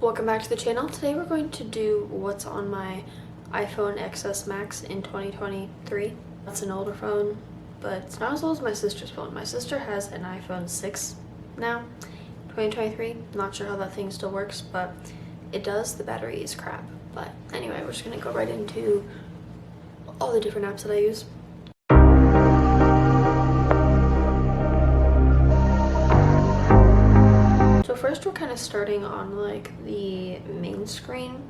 Welcome back to the channel. Today we're going to do what's on my iPhone XS Max in 2023. That's an older phone, but it's not as old as my sister's phone. My sister has an iPhone 6 now, 2023. Not sure how that thing still works, but it does. The battery is crap. But anyway, we're just gonna go right into all the different apps that I use. So first we're kind of starting on like the main screen.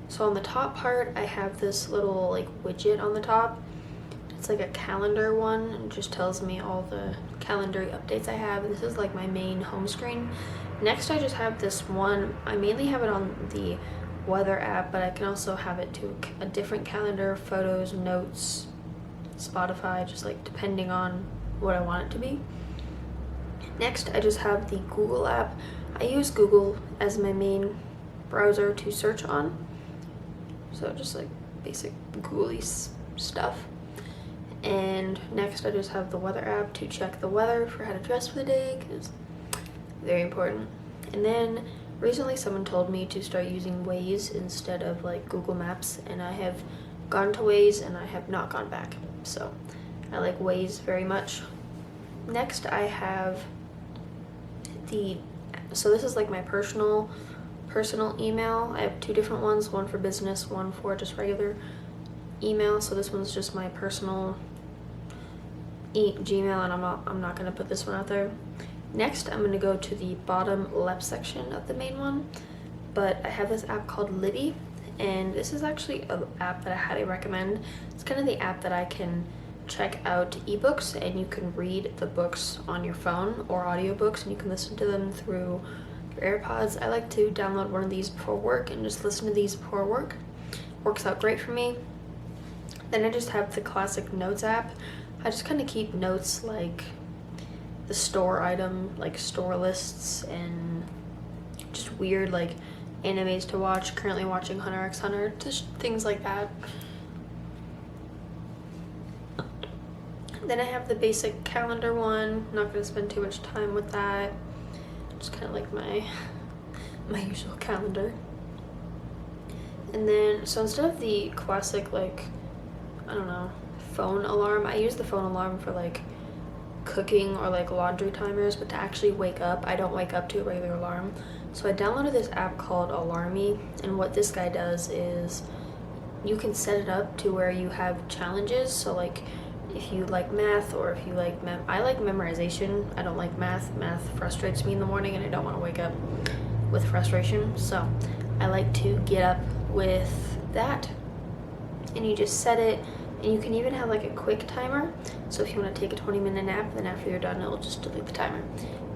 So on the top part, I have this little like widget on the top. It's like a calendar one and just tells me all the calendar updates I have. And this is like my main home screen. Next, I just have this one. I mainly have it on the weather app, but I can also have it to a different calendar, photos, notes, Spotify, just like depending on what I want it to be. Next, I just have the Google app. I use Google as my main browser to search on. So just like basic Google-y stuff. And next I just have the weather app to check the weather for how to dress for the day, because very important. And then recently someone told me to start using Waze instead of like Google Maps, and I have gone to Waze and I have not gone back. So I like Waze very much. Next I have so this is like my personal email. I have two different ones, one for business, one for just regular email. So this one's just my personal Gmail, and I'm not gonna put this one out there. Next, I'm gonna go to the bottom left section of the main one, but I have this app called Libby, and this is actually an app that I highly recommend. It's kind of the app that I can check out ebooks, and you can read the books on your phone, or audiobooks, and you can listen to them through your AirPods. I like to download one of these before work and just listen to these before work. Works out great for me. Then I just have the classic Notes app. I just kind of keep notes like the store item, like store lists, and just weird like animes to watch. Currently watching Hunter x Hunter, just things like that. Then I have the basic calendar one. Not gonna spend too much time with that. Just kind of like my usual calendar. And then, so instead of the classic like, I don't know, phone alarm, I use the phone alarm for like cooking or like laundry timers, but to actually wake up, I don't wake up to a regular alarm. So I downloaded this app called Alarmy, and what this guy does is you can set it up to where you have challenges. So like, if you like math, or if you like I like memorization. I don't like math. Math frustrates me in the morning and I don't want to wake up with frustration. So I like to get up with that, and you just set it, and you can even have like a quick timer. So if you want to take a 20-minute nap, then after you're done, it'll just delete the timer.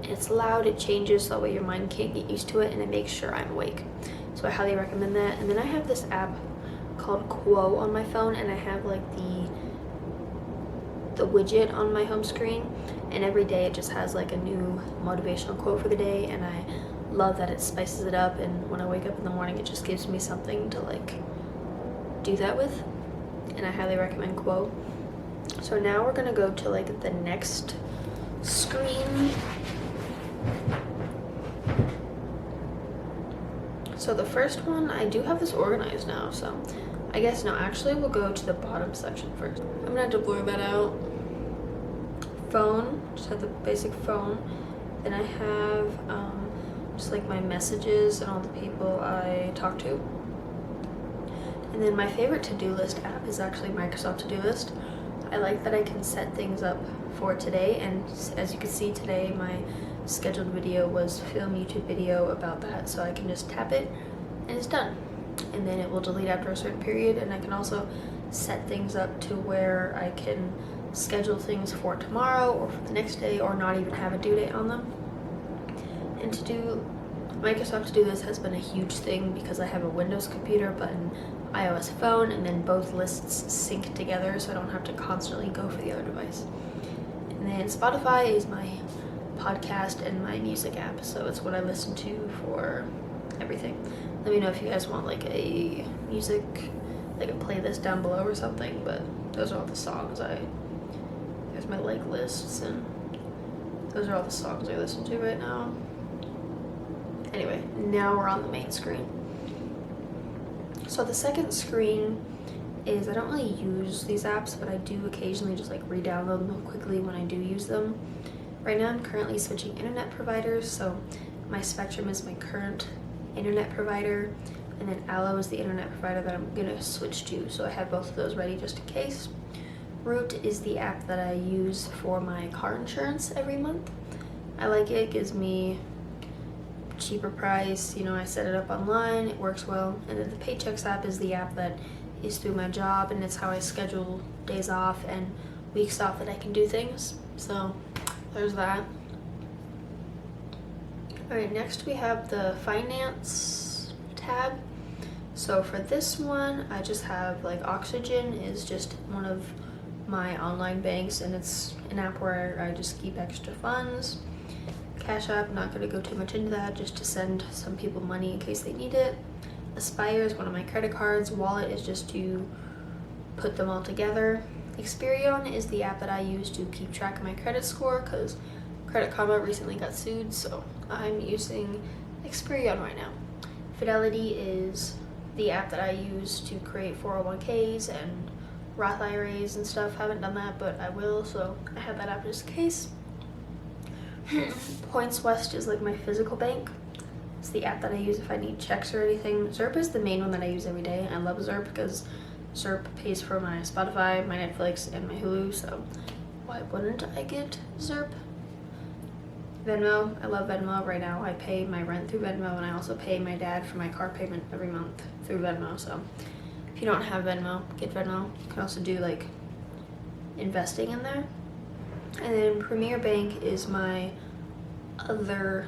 And it's loud, it changes, so that way your mind can't get used to it, and it makes sure I'm awake. So I highly recommend that. And then I have this app called Quo on my phone, and I have like the widget on my home screen, and every day it just has like a new motivational quote for the day, and I love that it spices it up, and when I wake up in the morning it just gives me something to like do that with, and I highly recommend Quo. So now we're gonna go to like the next screen. So the first one, I do have this organized now, so I guess no, actually we'll go to the bottom section first. I'm gonna have to blur that out. Phone, just have the basic phone. Then I have just like my messages and all the people I talk to. And then my favorite to-do list app is actually Microsoft To-Do List. I like that I can set things up for today, and as you can see today, my scheduled video was film YouTube video about that, so I can just tap it and it's done. And then it will delete after a certain period, and I can also set things up to where I can schedule things for tomorrow or for the next day, or not even have a due date on them. And Microsoft To Do This has been a huge thing because I have a Windows computer but an iOS phone, and then both lists sync together, so I don't have to constantly go for the other device. And then Spotify is my podcast and my music app, so it's what I listen to for everything. Let me know if you guys want like a music, like a playlist down below or something, but those are all the songs there's my like lists, and those are all the songs I listen to right now. Anyway, now we're on the main screen. So the second screen is, I don't really use these apps, but I do occasionally just like re-download them quickly when I do use them. Right now I'm currently switching internet providers, so my Spectrum is my current internet provider, and then Allo is the internet provider that I'm gonna switch to, so I have both of those ready just in case. Root is the app that I use for my car insurance every month. I like it, it gives me cheaper price, you know, I set it up online, it works well. And then the Paychex app is the app that is through my job, and it's how I schedule days off and weeks off that I can do things. So there's that. All right, next we have the finance tab. So for this one, I just have like Oxygen is just one of my online banks, and it's an app where I just keep extra funds. Cash App, not going to go too much into that, just to send some people money in case they need it. Aspire is one of my credit cards. Wallet is just to put them all together. Experian is the app that I use to keep track of my credit score, because Credit Karma recently got sued, so I'm using Experian right now. Fidelity is the app that I use to create 401ks and Roth IRAs and stuff. Haven't done that, but I will, so I have that app just in case. Points West is like my physical bank. It's the app that I use if I need checks or anything. Zerp is the main one that I use every day. I love Zerp because Zerp pays for my Spotify, my Netflix, and my Hulu, so why wouldn't I get Zerp? Venmo, I love Venmo. Right now I pay my rent through Venmo, and I also pay my dad for my car payment every month through Venmo, so if you don't have Venmo, get Venmo. You can also do like investing in there. And then Premier Bank is my other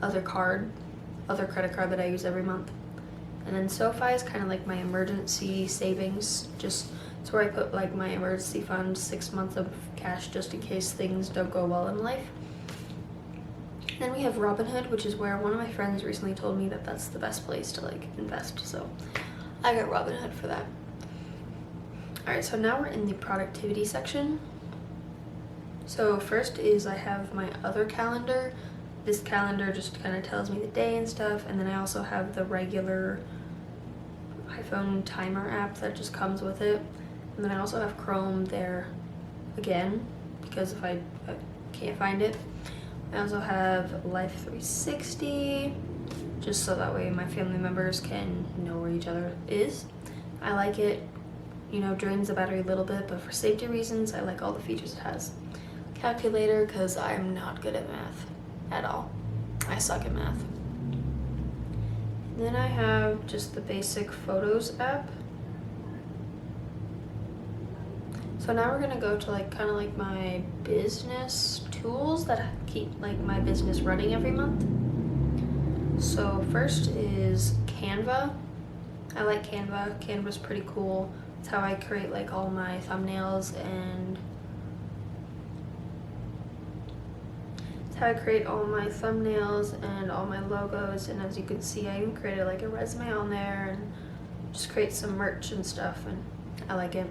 credit card that I use every month. And then SoFi is kind of like my emergency savings. Just it's where I put like my emergency fund, 6 months of cash just in case things don't go well in life. Then we have Robinhood, which is where one of my friends recently told me that that's the best place to like invest. So I got Robinhood for that. All right, so now we're in the productivity section. So first is I have my other calendar. This calendar just kind of tells me the day and stuff, and then I also have the regular iPhone timer app that just comes with it. And then I also have Chrome there again, because if I can't find it. I also have Life 360, just so that way my family members can know where each other is. I like it, you know, drains the battery a little bit, but for safety reasons, I like all the features it has. Calculator, because I'm not good at math at all. I suck at math. And then I have just the basic Photos app. So now we're gonna go to like kind of like my business tools that keep like my business running every month. So first is Canva. I like Canva. Canva's pretty cool. It's how I create like all my thumbnails, and all my logos, and as you can see, I even created like a resume on there and just create some merch and stuff, and I like it.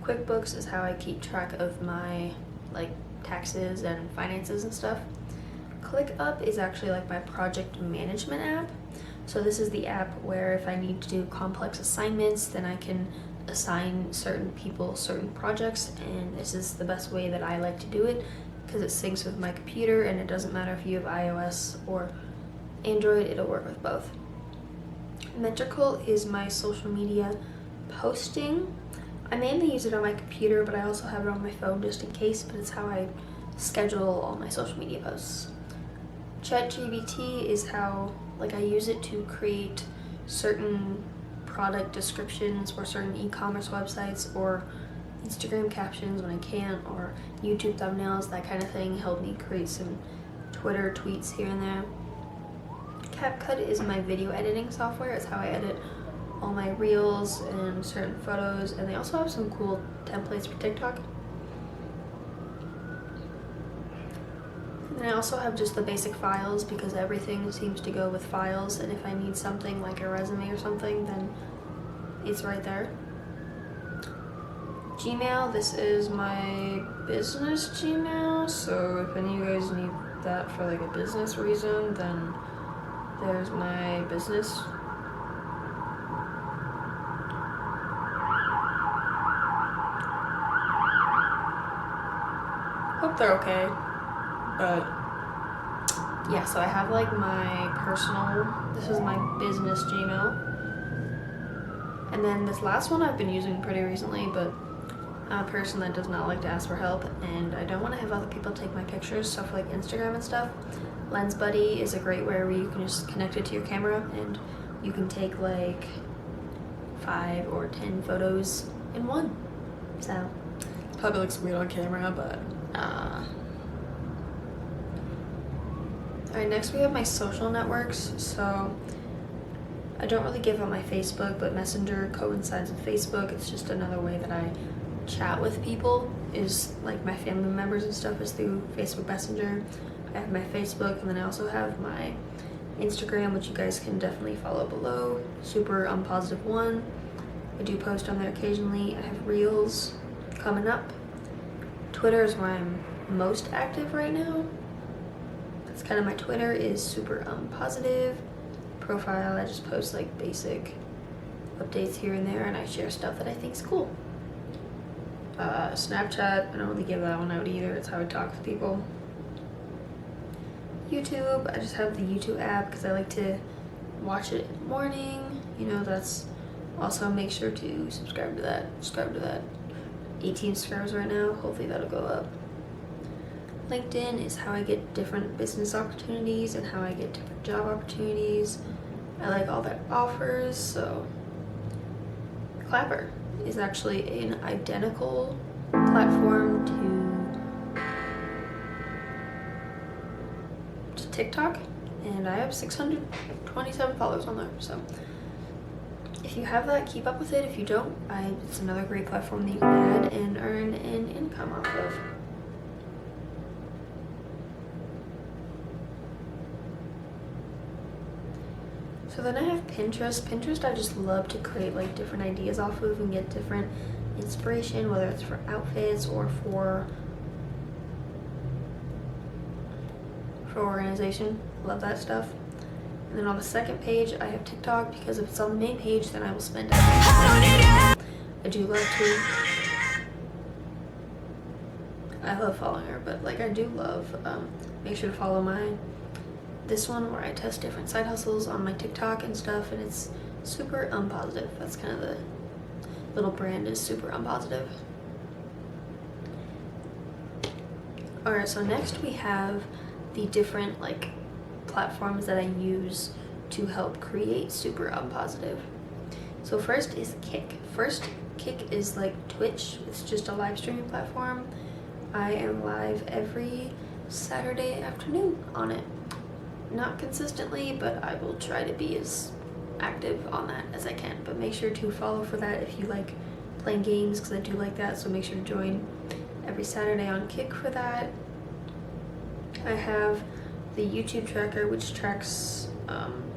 QuickBooks is how I keep track of my like taxes and finances and stuff. ClickUp is actually like my project management app. So this is the app where if I need to do complex assignments, then I can assign certain people certain projects, and this is the best way that I like to do it because it syncs with my computer, and it doesn't matter if you have iOS or Android, it'll work with both. Metrical is my social media posting. I mainly use it on my computer, but I also have it on my phone just in case, but it's how I schedule all my social media posts. ChatGPT is how like I use it to create certain product descriptions for certain e-commerce websites, or Instagram captions when I can, or YouTube thumbnails, that kind of thing. Help me create some Twitter tweets here and there. CapCut is my video editing software. It's how I edit all my reels and certain photos, and they also have some cool templates for TikTok. And I also have just the basic files because everything seems to go with files, and if I need something like a resume or something, then it's right there. Gmail, this is my business Gmail, so if any of you guys need that for like a business reason, then there's my business. Hope they're okay. But yeah, so I have like my personal, this is my business Gmail. And then this last one I've been using pretty recently, but I'm a person that does not like to ask for help, and I don't want to have other people take my pictures, so for like Instagram and stuff, Lens Buddy is a great way where you can just connect it to your camera and you can take like 5 or 10 photos in one. So it probably looks weird on camera, but Alright, next we have my social networks. So I don't really give out my Facebook, but Messenger coincides with Facebook. It's just another way that I chat with people, is like my family members and stuff is through Facebook Messenger. I have my Facebook, and then I also have my Instagram, which you guys can definitely follow below. Super Unpositive One. I do post on there occasionally. I have Reels coming up. Twitter is where I'm most active right now. That's kind of my Twitter, is Super Unpositive. Profile, I just post like basic updates here and there, and I share stuff that I think is cool. Snapchat, I don't really give that one out either. It's how I talk to people. YouTube, I just have the YouTube app because I like to watch it in the morning. You know, that's also, make sure to subscribe to that. 18 subscribers right now. Hopefully that'll go up. LinkedIn is how I get different business opportunities and how I get different job opportunities. I like all that offers. So Clapper is actually an identical platform to TikTok, and I have 627 followers on there. So if you have that, keep up with it. If you don't, it's another great platform that you can add and earn an income off of. So then I have Pinterest. Pinterest I just love to create like different ideas off of and get different inspiration, whether it's for outfits or for organization. Love that stuff. And then on the second page I have TikTok, because if it's on the main page then I will spend every I do love to, I love following her, but like I do love, make sure to follow this one where I test different side hustles on my TikTok and stuff, and it's Super Unpositive. That's kind of the little brand, is Super Unpositive. Alright, so next we have the different like platforms that I use to help create Super Unpositive. So first is Kick. Kick is like Twitch. It's just a live streaming platform. I am live every Saturday afternoon on it. Not consistently, but I will try to be as active on that as I can. But make sure to follow for that if you like playing games, because I do like that. So make sure to join every Saturday on Kick for that. I have the YouTube tracker, which tracks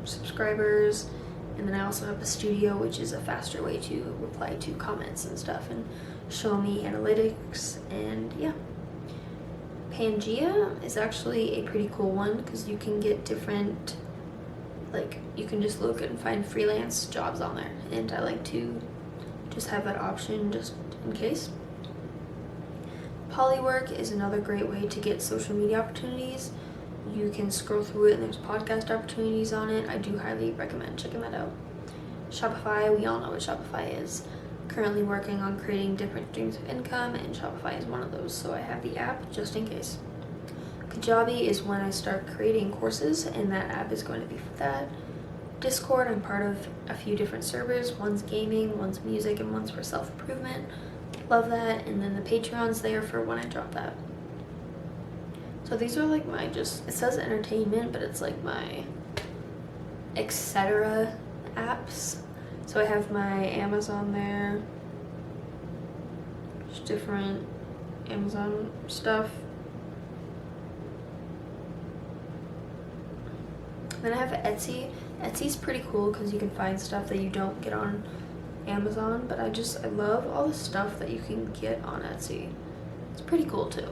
subscribers, and then I also have a Studio, which is a faster way to reply to comments and stuff and show me analytics. And yeah, Pangea is actually a pretty cool one because you can get different, like you can just look and find freelance jobs on there, and I like to just have that option just in case. Polywork is another great way to get social media opportunities. You can scroll through it and there's podcast opportunities on it. I do highly recommend checking that out. Shopify, we all know what Shopify is. Currently working on creating different streams of income, and Shopify is one of those, so I have the app just in case. Kajabi is when I start creating courses, and that app is going to be for that. Discord, I'm part of a few different servers. One's gaming, one's music, and one's for self-improvement. Love that. And then the Patreon's there for when I drop that. So these are like my it says entertainment, but it's like my etc. apps. So I have my Amazon there, just different Amazon stuff. Then I have Etsy. Etsy's pretty cool because you can find stuff that you don't get on Amazon, but I love all the stuff that you can get on Etsy. It's pretty cool too.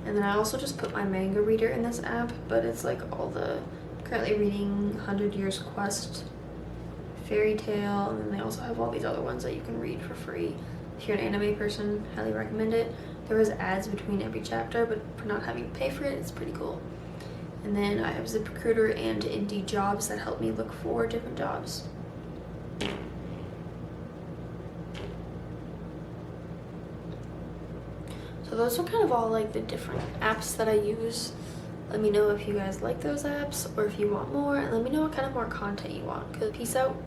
And then I also just put my manga reader in this app, but it's like all the, currently reading 100 Years Quest, Fairy Tail, and then they also have all these other ones that you can read for free. If you're an anime person, highly recommend it. There was ads between every chapter, but for not having to pay for it, it's pretty cool. And then I have ZipRecruiter and Indeed Jobs that help me look for different jobs. So those are kind of all like the different apps that I use. Let me know if you guys like those apps or if you want more, and let me know what kind of more content you want. Peace out.